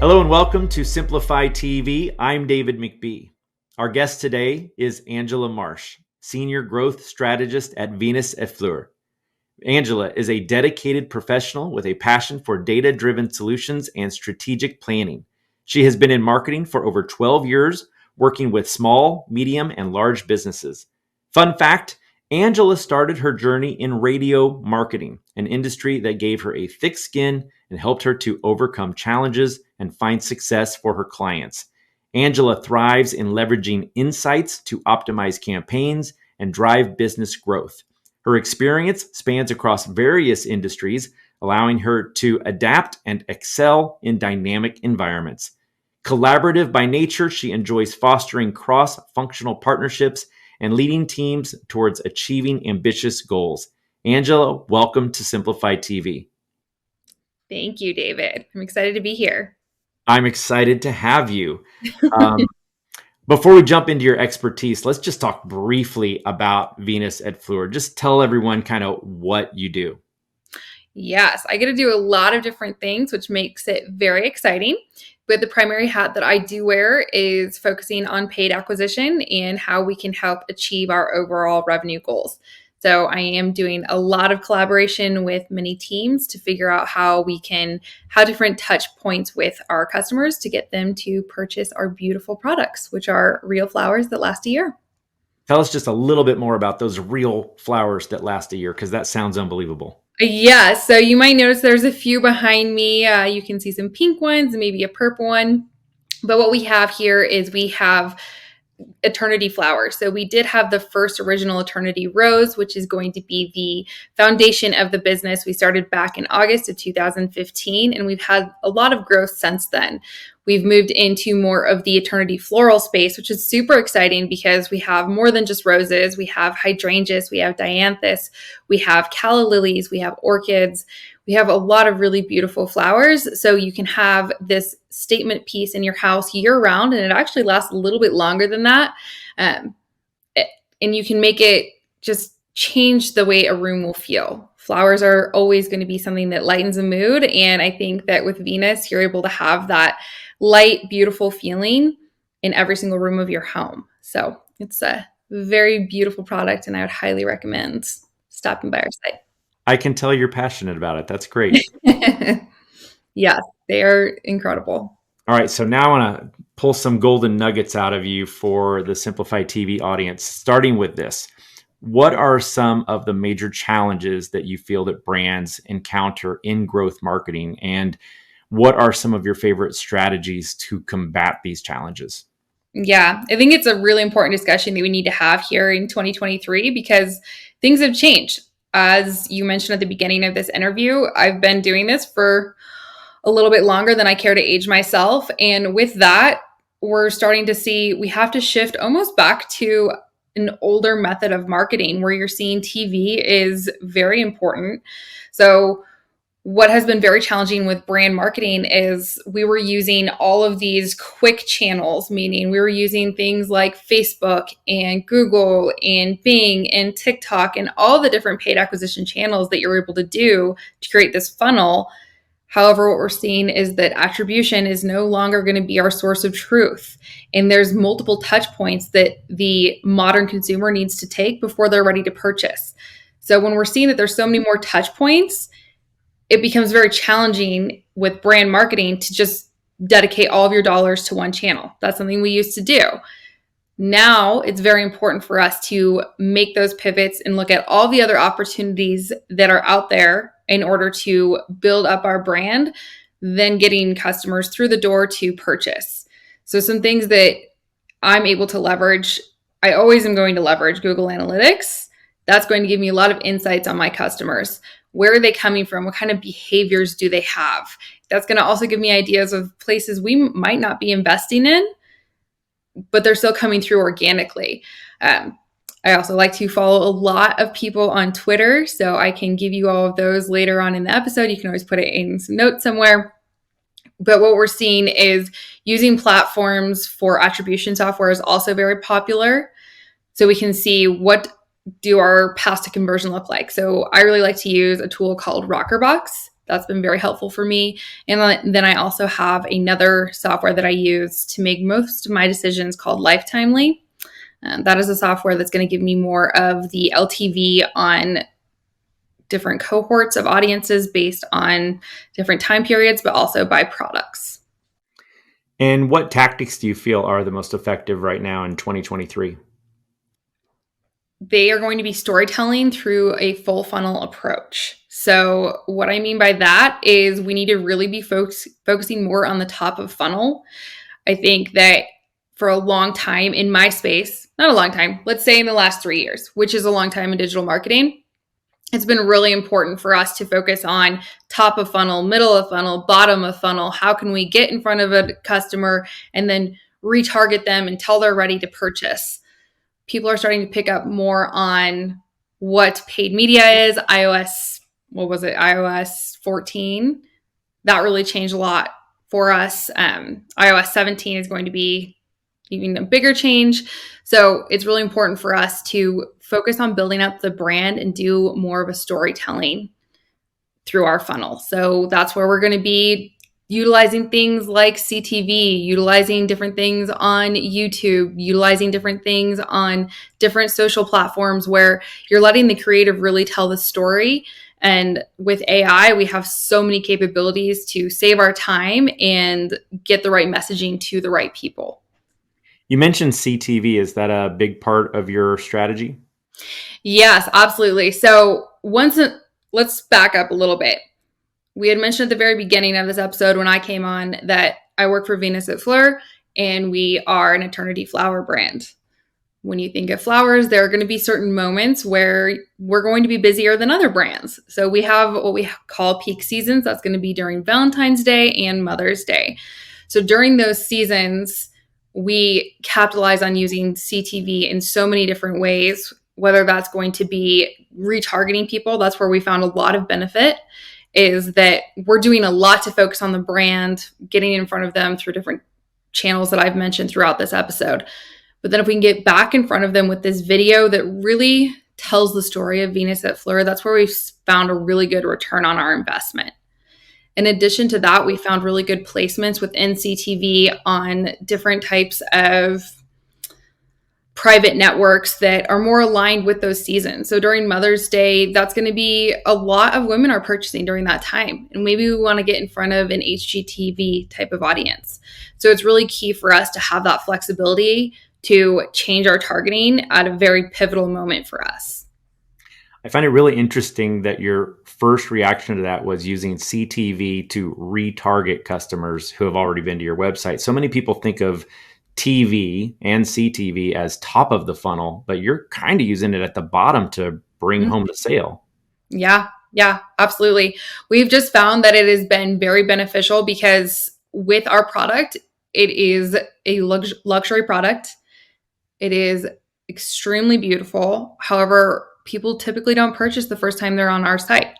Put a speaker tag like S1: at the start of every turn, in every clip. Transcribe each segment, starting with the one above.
S1: Hello and welcome to Simplify TV. I'm David McBee. Our guest today is Angela Marsh, Senior Growth Strategist at Venus et Fleur. Angela is a dedicated professional with a passion for data-driven solutions and strategic planning. She has been in marketing for over 12 years, working with small, medium, and large businesses. Fun fact, Angela started her journey in radio marketing, an industry that gave her a thick skin and helped her to overcome challenges and find success for her clients. Angela thrives in leveraging insights to optimize campaigns and drive business growth. Her experience spans across various industries, allowing her to adapt and excel in dynamic environments. Collaborative by nature, she enjoys fostering cross-functional partnerships and leading teams towards achieving ambitious goals. Angela, welcome to Simplify TV.
S2: Thank you, David. I'm excited to be here.
S1: I'm excited to have you. Before we jump into your expertise, let's just talk briefly about Venus et Fleur. Just tell everyone kind of what you do.
S2: Yes, I get to do a lot of different things, which makes it very exciting. But the primary hat that I do wear is focusing on paid acquisition and how we can help achieve our overall revenue goals. So I am doing a lot of collaboration with many teams to figure out how we can have different touch points with our customers to get them to purchase our beautiful products, which are real flowers that last a year.
S1: Tell us just a little bit more about those real flowers that last a year, because that sounds unbelievable.
S2: Yeah, so you might notice there's a few behind me. You can see some pink ones, maybe a purple one. But what we have here is we have eternity flowers. So we did have the first original eternity rose, which is going to be the foundation of the business. We started back in August of 2015, and we've had a lot of growth since then. We've moved into more of the eternity floral space, which is super exciting because we have more than just roses. We have hydrangeas, we have dianthus, we have calla lilies, we have orchids. We have a lot of really beautiful flowers. So you can have this statement piece in your house year round, and it actually lasts a little bit longer than that. And you can make it just change the way a room will feel. Flowers are always going to be something that lightens a mood. And I think that with Venus, you're able to have that light, beautiful feeling in every single room of your home. So it's a very beautiful product, and I would highly recommend stopping by our site.
S1: I can tell you're passionate about it. That's great.
S2: Yes, they are incredible.
S1: All right, so now I want to pull some golden nuggets out of you for the Simplify TV audience, starting with this. What are some of the major challenges that you feel that brands encounter in growth marketing? And what are some of your favorite strategies to combat these challenges?
S2: Yeah, I think it's a really important discussion that we need to have here in 2023 because things have changed. As you mentioned at the beginning of this interview, I've been doing this for a little bit longer than I care to age myself. And with that, we're starting to see we have to shift almost back to an older method of marketing where you're seeing TV is very important. So what has been very challenging with brand marketing is we were using all of these quick channels, meaning we were using things like Facebook and Google and Bing and TikTok and all the different paid acquisition channels that you're able to do to create this funnel. However, what we're seeing is that attribution is no longer going to be our source of truth. And there's multiple touch points that the modern consumer needs to take before they're ready to purchase. So when we're seeing that there's so many more touch points, it becomes very challenging with brand marketing to just dedicate all of your dollars to one channel. That's something we used to do. Now it's very important for us to make those pivots and look at all the other opportunities that are out there in order to build up our brand, then getting customers through the door to purchase. So some things that I'm able to leverage, I always am going to leverage Google Analytics. That's going to give me a lot of insights on my customers. Where are they coming from? What kind of behaviors do they have? That's going to also give me ideas of places we might not be investing in, but they're still coming through organically. I also like to follow a lot of people on Twitter, so I can give you all of those later on in the episode. You can always put it in some notes somewhere. But what we're seeing is using platforms for attribution software is also very popular. So we can see what do our path to conversion look like. So I really like to use a tool called Rockerbox. That's been very helpful for me. And then I also have another software that I use to make most of my decisions called Lifetimely. That is a software that's going to give me more of the LTV on different cohorts of audiences based on different time periods, but also by products.
S1: And what tactics do you feel are the most effective right now in 2023?
S2: They are going to be storytelling through a full funnel approach. So, what I mean by that is we need to really be focusing more on the top of funnel. I think that for a long time in my space, not a long time, let's say in the last 3 years, which is a long time in digital marketing, it's been really important for us to focus on top of funnel, middle of funnel, bottom of funnel. How can we get in front of a customer and then retarget them until they're ready to purchase? People are starting to pick up more on what paid media is. iOS 14. That really changed a lot for us. iOS 17 is going to be even a bigger change. So it's really important for us to focus on building up the brand and do more of a storytelling through our funnel. So that's where we're going to be utilizing things like CTV, utilizing different things on YouTube, utilizing different things on different social platforms where you're letting the creative really tell the story. And with AI, we have so many capabilities to save our time and get the right messaging to the right people.
S1: You mentioned CTV. Is that a big part of your strategy?
S2: Yes, absolutely. So let's back up a little bit. We had mentioned at the very beginning of this episode when I came on that I work for Venus at Fleur and we are an Eternity flower brand. When you think of flowers, there are going to be certain moments where we're going to be busier than other brands. So we have what we call peak seasons. That's going to be during Valentine's Day and Mother's Day. So during those seasons, we capitalize on using CTV in so many different ways, whether that's going to be retargeting people. That's where we found a lot of benefit, is that we're doing a lot to focus on the brand, getting in front of them through different channels that I've mentioned throughout this episode. But then if we can get back in front of them with this video that really tells the story of Venus at Fleur, that's where we've found a really good return on our investment. In addition to that, we found really good placements within CTV on different types of private networks that are more aligned with those seasons. So during Mother's Day, that's going to be a lot of women are purchasing during that time. And maybe we want to get in front of an HGTV type of audience. So it's really key for us to have that flexibility to change our targeting at a very pivotal moment for us.
S1: I find it really interesting that your first reaction to that was using CTV to retarget customers who have already been to your website. So many people think of TV and CTV as top of the funnel, but you're kind of using it at the bottom to bring home the sale.
S2: Yeah, absolutely. We've just found that it has been very beneficial because with our product, it is a luxury product. It is extremely beautiful. However, people typically don't purchase the first time they're on our site.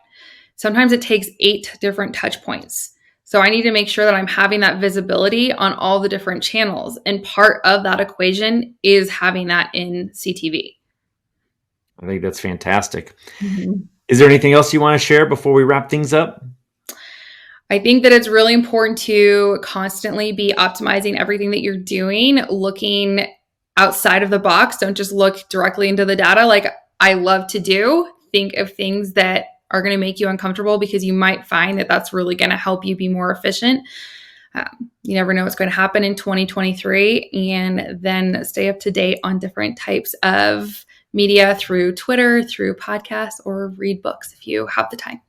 S2: Sometimes it takes 8 different touch points. So I need to make sure that I'm having that visibility on all the different channels. And part of that equation is having that in CTV.
S1: I think that's fantastic. Mm-hmm. Is there anything else you want to share before we wrap things up?
S2: I think that it's really important to constantly be optimizing everything that you're doing, looking outside of the box. Don't just look directly into the data like I love to do. Think of things that are going to make you uncomfortable because you might find that that's really going to help you be more efficient. You never know what's going to happen in 2023, and then stay up to date on different types of media through Twitter, through podcasts, or read books if you have the time.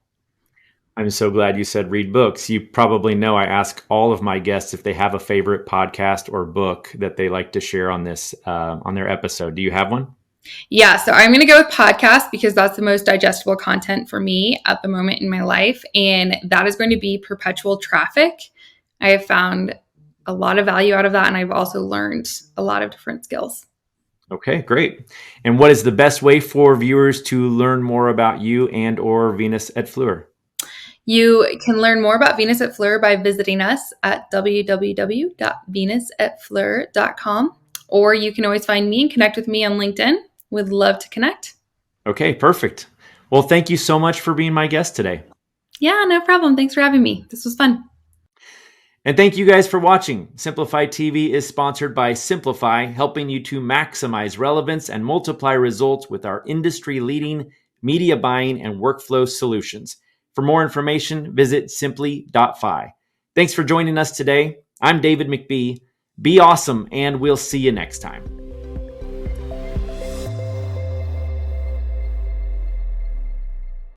S1: I'm so glad you said read books. You probably know I ask all of my guests if they have a favorite podcast or book that they like to share on this on their episode. Do you have one?
S2: Yeah, so I'm going to go with podcast because that's the most digestible content for me at the moment in my life. And that is going to be Perpetual Traffic. I have found a lot of value out of that. And I've also learned a lot of different skills.
S1: Okay, great. And what is the best way for viewers to learn more about you and or Venus at Fleur?
S2: You can learn more about Venus at Fleur by visiting us at www.venusatfleur.com. Or you can always find me and connect with me on LinkedIn. Would love to connect.
S1: Okay, perfect. Well, thank you so much for being my guest today.
S2: Yeah, no problem. Thanks for having me. This was fun.
S1: And thank you guys for watching. Simplify TV is sponsored by Simplify, helping you to maximize relevance and multiply results with our industry-leading media buying and workflow solutions. For more information, visit simply.fi. Thanks for joining us today. I'm David McBee. Be awesome, and we'll see you next time.